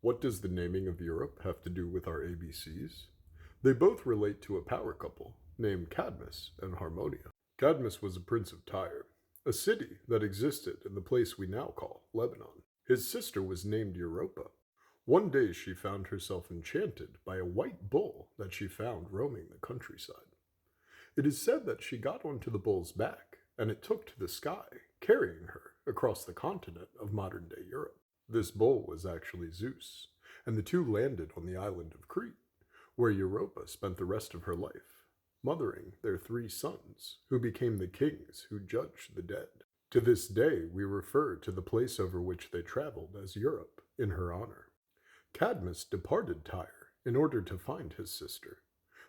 What does the naming of Europe have to do with our ABCs? They both relate to a power couple named Cadmus and Harmonia. Cadmus was a prince of Tyre, a city that existed in the place we now call Lebanon. His sister was named Europa. One day she found herself enchanted by a white bull that she found roaming the countryside. It is said that she got onto the bull's back, and it took to the sky, carrying her across the continent of modern-day Europe. This bull was actually Zeus, and the two landed on the island of Crete, where Europa spent the rest of her life, mothering their three sons, who became the kings who judged the dead. To this day, we refer to the place over which they traveled as Europe in her honor. Cadmus departed Tyre in order to find his sister.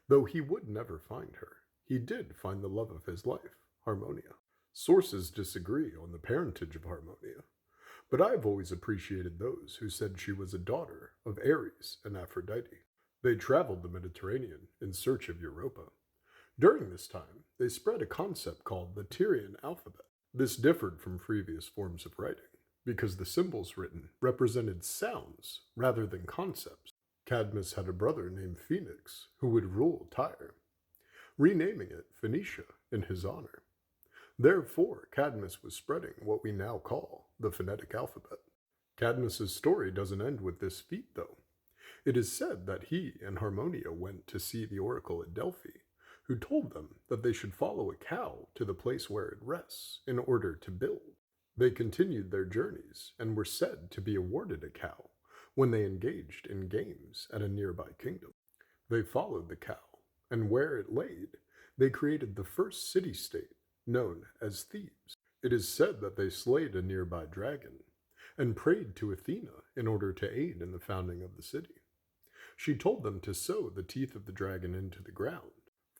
Though he would never find her, he did find the love of his life, Harmonia. Sources disagree on the parentage of Harmonia, but I have always appreciated those who said she was a daughter of Ares and Aphrodite. They traveled the Mediterranean in search of Europa. During this time, they spread a concept called the Tyrian alphabet. This differed from previous forms of writing because the symbols written represented sounds rather than concepts. Cadmus had a brother named Phoenix who would rule Tyre, renaming it Phoenicia in his honor. Therefore, Cadmus was spreading what we now call the phonetic alphabet. Cadmus's story doesn't end with this feat, though. It is said that he and Harmonia went to see the oracle at Delphi, who told them that they should follow a cow to the place where it rests in order to build. They continued their journeys and were said to be awarded a cow when they engaged in games at a nearby kingdom. They followed the cow, and where it laid, they created the first city-state, known as Thebes. It is said that they slayed a nearby dragon and prayed to Athena in order to aid in the founding of the city. She told them to sow the teeth of the dragon into the ground.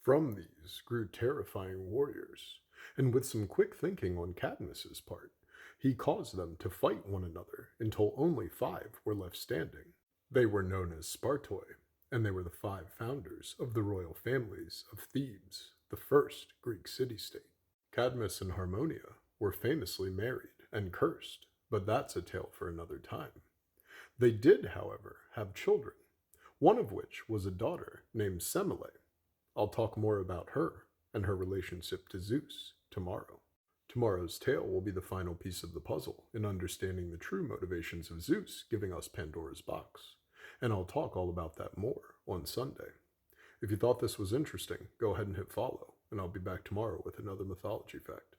From these grew terrifying warriors, and with some quick thinking on Cadmus's part, he caused them to fight one another until only 5 were left standing. They were known as Spartoi, and they were the 5 founders of the royal families of Thebes, the first Greek city-state. Cadmus and Harmonia were famously married and cursed, but that's a tale for another time. They did, however, have children, one of which was a daughter named Semele. I'll talk more about her and her relationship to Zeus tomorrow. Tomorrow's tale will be the final piece of the puzzle in understanding the true motivations of Zeus giving us Pandora's box, and I'll talk all about that more on Sunday. If you thought this was interesting, go ahead and hit follow, and I'll be back tomorrow with another mythology fact.